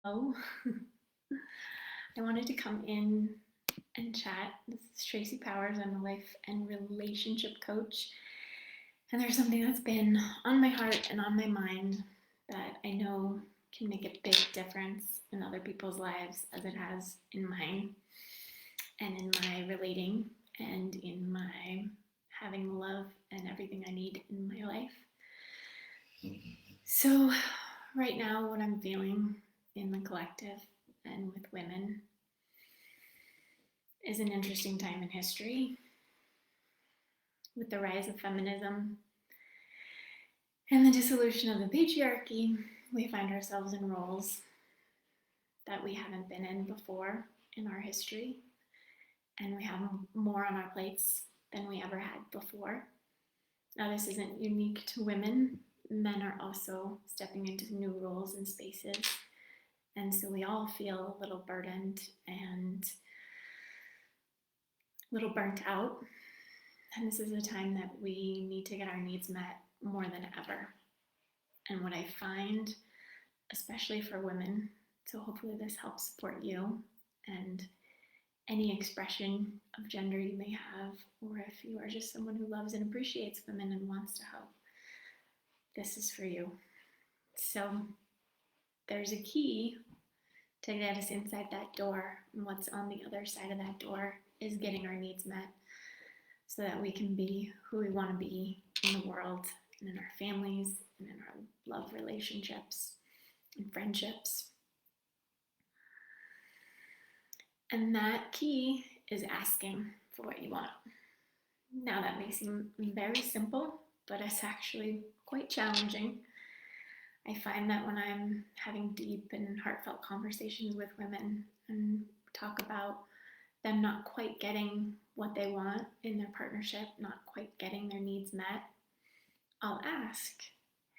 Hello. I wanted to come in and chat. This is Tracy Powers. I'm a life and relationship coach. And there's something that's been on my heart and on my mind that I know can make a big difference in other people's lives as it has in mine, and in my relating, and in my having love and everything I need in my life. So, right now, what I'm feeling in the collective and with women is an interesting time in history with the rise of feminism and the dissolution of the patriarchy. We find ourselves in roles that we haven't been in before in our history, and we have more on our plates than we ever had before. Now, this isn't unique to women. Men are also stepping into new roles and spaces, and so we all feel a little burdened and a little burnt out. And this is a time that we need to get our needs met more than ever. And what I find, especially for women, so hopefully this helps support you and any expression of gender you may have, or if you are just someone who loves and appreciates women and wants to help, this is for you. So there's a key to get us inside that door, and what's on the other side of that door is getting our needs met so that we can be who we want to be in the world and in our families and in our love relationships and friendships. And that key is asking for what you want. Now, that may seem very simple, but it's actually quite challenging. I find that when I'm having deep and heartfelt conversations with women and talk about them not quite getting what they want in their partnership, not quite getting their needs met, I'll ask,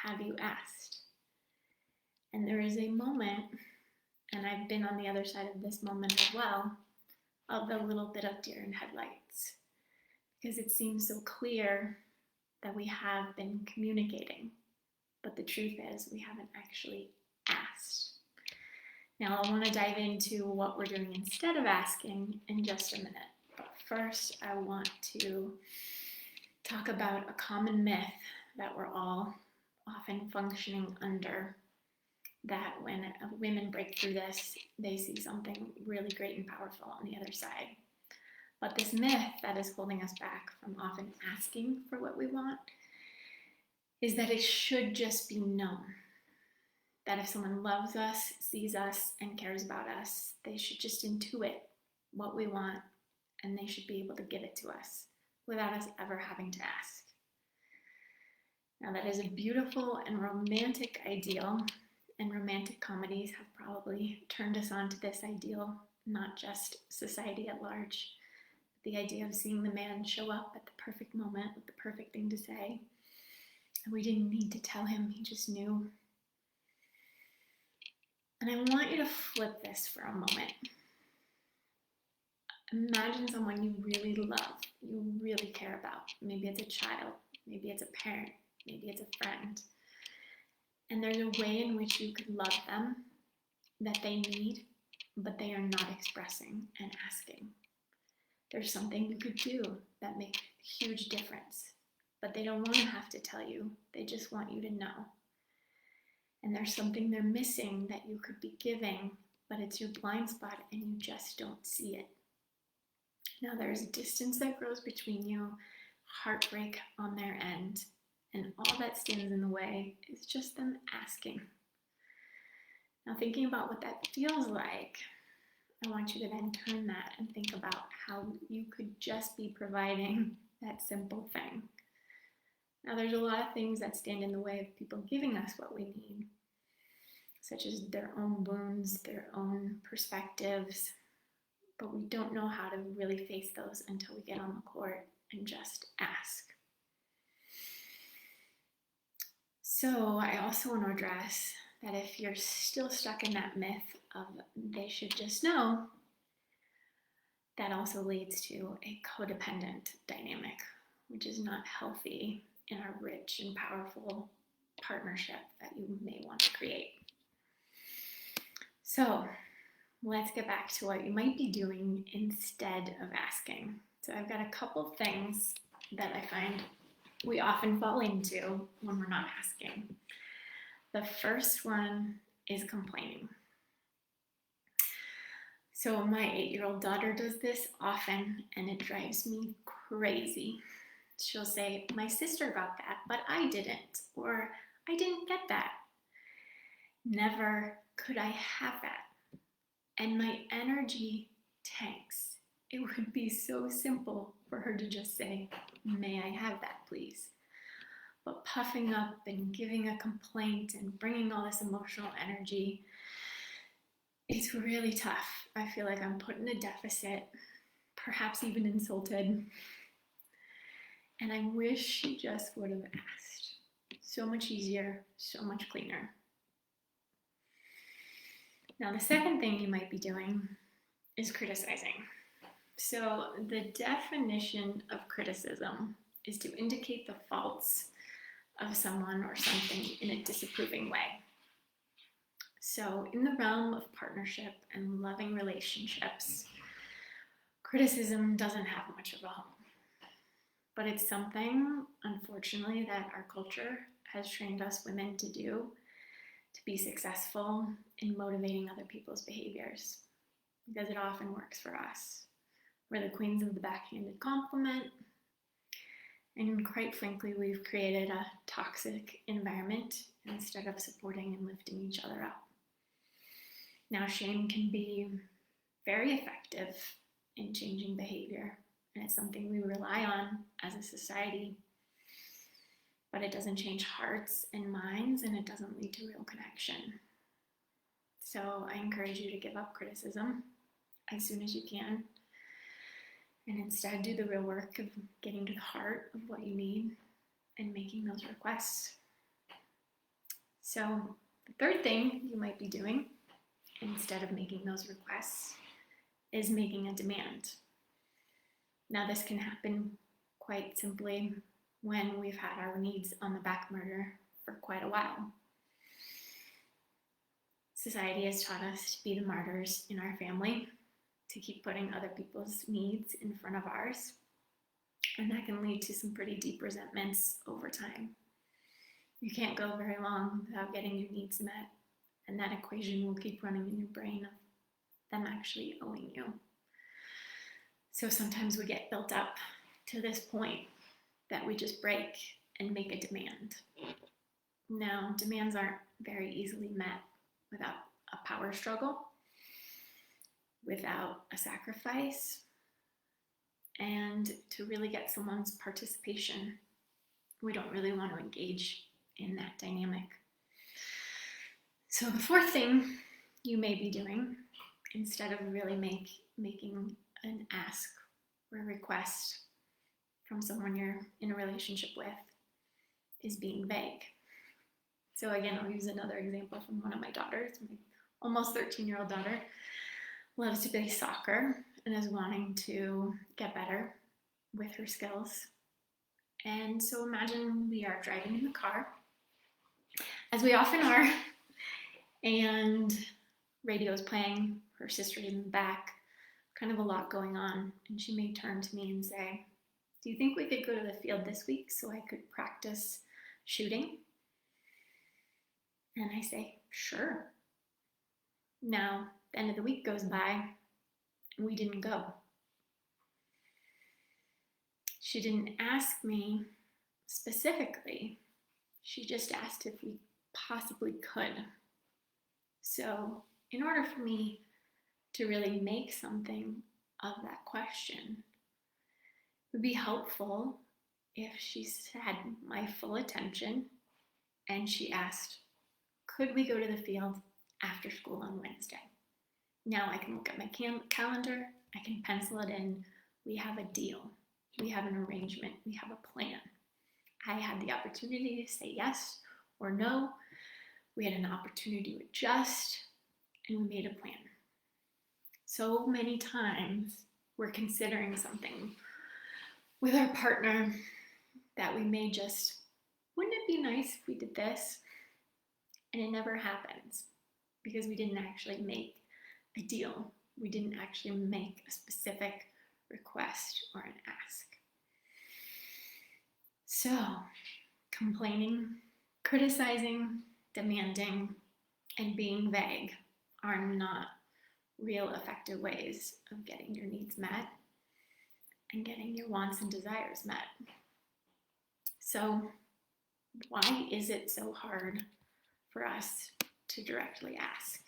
have you asked? And there is a moment, and I've been on the other side of this moment as well, of a little bit of deer in headlights, because it seems so clear that we have been communicating, but the truth is we haven't actually asked. Now, I want to dive into what we're doing instead of asking in just a minute. But first, I want to talk about a common myth that we're all often functioning under, that when women break through this, they see something really great and powerful on the other side. But this myth that is holding us back from often asking for what we want is that it should just be known. That if someone loves us, sees us, and cares about us, they should just intuit what we want, and they should be able to give it to us without us ever having to ask. Now, that is a beautiful and romantic ideal, and romantic comedies have probably turned us on to this ideal, not just society at large. The idea of seeing the man show up at the perfect moment with the perfect thing to say, and we didn't need to tell him, he just knew. And I want you to flip this for a moment. Imagine someone you really love, you really care about. Maybe it's a child, maybe it's a parent, maybe it's a friend. And there's a way in which you could love them that they need, but they are not expressing and asking. There's something you could do that makes a huge difference, but they don't want to have to tell you. They just want you to know. And there's something they're missing that you could be giving, but it's your blind spot and you just don't see it. Now, there's distance that grows between you, heartbreak on their end, and all that stands in the way is just them asking. Now, thinking about what that feels like, I want you to then turn that and think about how you could just be providing that simple thing. Now, there's a lot of things that stand in the way of people giving us what we need, such as their own wounds, their own perspectives, but we don't know how to really face those until we get on the court and just ask. So I also want to address that if you're still stuck in that myth of they should just know, that also leads to a codependent dynamic, which is not healthy in a rich and powerful partnership that you may want to create. So let's get back to what you might be doing instead of asking. So I've got a couple things that I find we often fall into when we're not asking. The first one is complaining. So my 8-year-old daughter does this often, and it drives me crazy. She'll say, my sister got that, but I didn't, or I didn't get that. Never could I have that. And my energy tanks. It would be so simple for her to just say, may I have that, please? But puffing up and giving a complaint and bringing all this emotional energy, it's really tough. I feel like I'm put in a deficit, perhaps even insulted. And I wish she just would have asked. So much easier, so much cleaner. Now, the second thing you might be doing is criticizing. So the definition of criticism is to indicate the faults of someone or something in a disapproving way. So in the realm of partnership and loving relationships, criticism doesn't have much of a home. But it's something, unfortunately, that our culture has trained us women to do to be successful in motivating other people's behaviors, because it often works for us. We're the queens of the backhanded compliment, and quite frankly, we've created a toxic environment instead of supporting and lifting each other up. Now, shame can be very effective in changing behavior, and it's something we rely on as a society, but it doesn't change hearts and minds, and it doesn't lead to real connection. So I encourage you to give up criticism as soon as you can, and instead do the real work of getting to the heart of what you need and making those requests. So the third thing you might be doing instead of making those requests is making a demand. Now, this can happen quite simply when we've had our needs on the back burner for quite a while. Society has taught us to be the martyrs in our family, to keep putting other people's needs in front of ours, and that can lead to some pretty deep resentments over time. You can't go very long without getting your needs met, and that equation will keep running in your brain of them actually owing you. So sometimes we get built up to this point that we just break and make a demand. Now, demands aren't very easily met without a power struggle, without a sacrifice, and to really get someone's participation, we don't really want to engage in that dynamic. So the fourth thing you may be doing, instead of really making an ask or a request from someone you're in a relationship with, is being vague. So again, I'll use another example from one of my daughters. My almost 13-year-old daughter loves to play soccer and is wanting to get better with her skills. And so imagine we are driving in the car, as we often are, and radio's playing, her sister's in the back, kind of a lot going on, and she may turn to me and say, do you think we could go to the field this week so I could practice shooting? And I say, sure. Now, the end of the week goes by, and we didn't go. She didn't ask me specifically. She just asked if we possibly could. So in order for me to really make something of that question, it would be helpful if she had my full attention and she asked, could we go to the field after school on Wednesday? Now I can look at my calendar, I can pencil it in, we have a deal, we have an arrangement, we have a plan. I had the opportunity to say yes or no, we had an opportunity to adjust, and we made a plan. So many times we're considering something with our partner that we may just, wouldn't it be nice if we did this? And it never happens because we didn't actually make a deal. We didn't actually make a specific request or an ask. So, complaining, criticizing, demanding, and being vague are not real effective ways of getting your needs met and getting your wants and desires met. So, why is it so hard for us to directly ask?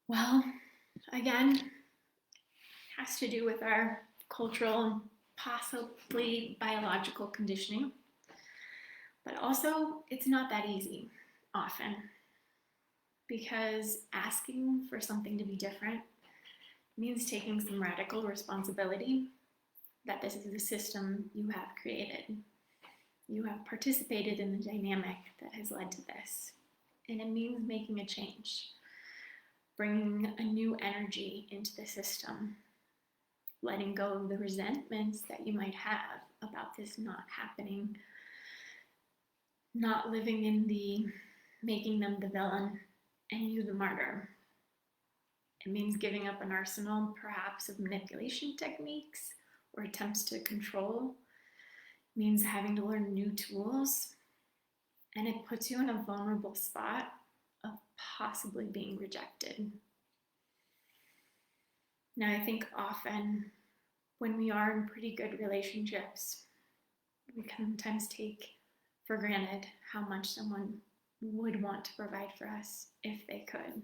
Well, again, it has to do with our cultural and possibly biological conditioning. But also, it's not that easy often, because asking for something to be different means taking some radical responsibility that this is the system you have created. You have participated in the dynamic that has led to this. And it means making a change, bringing a new energy into the system, letting go of the resentments that you might have about this not happening, not living in the making them the villain and you the martyr. It means giving up an arsenal, perhaps, of manipulation techniques or attempts to control. It means having to learn new tools, and it puts you in a vulnerable spot of possibly being rejected. Now, I think often when we are in pretty good relationships, we can sometimes take for granted how much someone would want to provide for us if they could.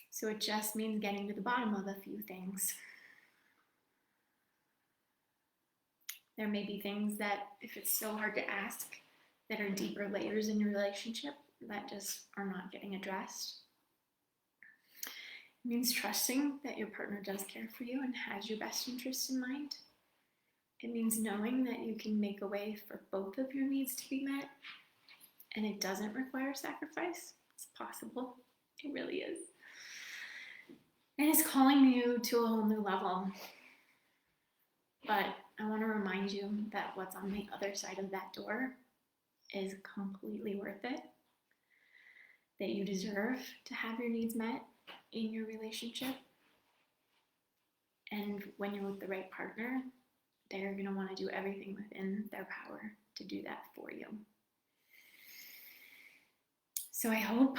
So it just means getting to the bottom of a few things. There may be things that, if it's so hard to ask, that are deeper layers in your relationship that just are not getting addressed. It means trusting that your partner does care for you and has your best interests in mind. It means knowing that you can make a way for both of your needs to be met, and it doesn't require sacrifice. It's possible. It really is. And it's calling you to a whole new level. But I want to remind you that what's on the other side of that door is completely worth it. That you deserve to have your needs met in your relationship. And when you're with the right partner, they're going to want to do everything within their power to do that for you. So I hope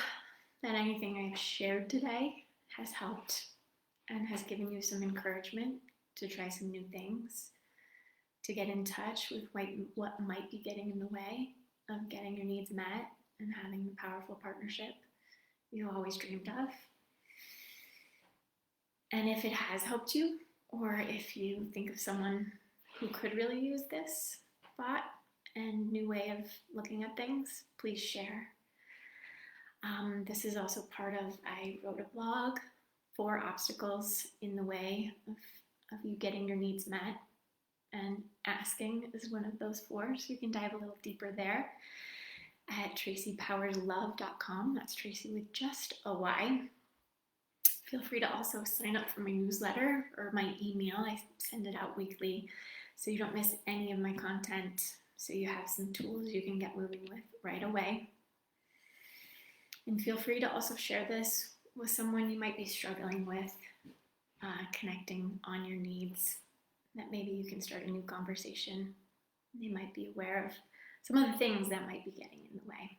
that anything I've shared today has helped and has given you some encouragement to try some new things, to get in touch with what might be getting in the way of getting your needs met and having the powerful partnership you always dreamed of. And if it has helped you, or if you think of someone who could really use this thought and new way of looking at things, please share. This is also part of, I wrote a blog, 4 obstacles in the way of you getting your needs met, and asking is one of those 4, so you can dive a little deeper there at tracypowerslove.com. That's Tracy with just a Y. Feel free to also sign up for my newsletter or my email. I send it out weekly so you don't miss any of my content, so you have some tools you can get moving with right away. And feel free to also share this with someone you might be struggling with, connecting on your needs, that maybe you can start a new conversation. They might be aware of some of the things that might be getting in the way.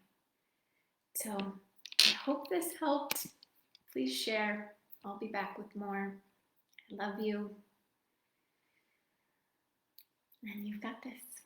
So I hope this helped. Please share. I'll be back with more. I love you. And you've got this.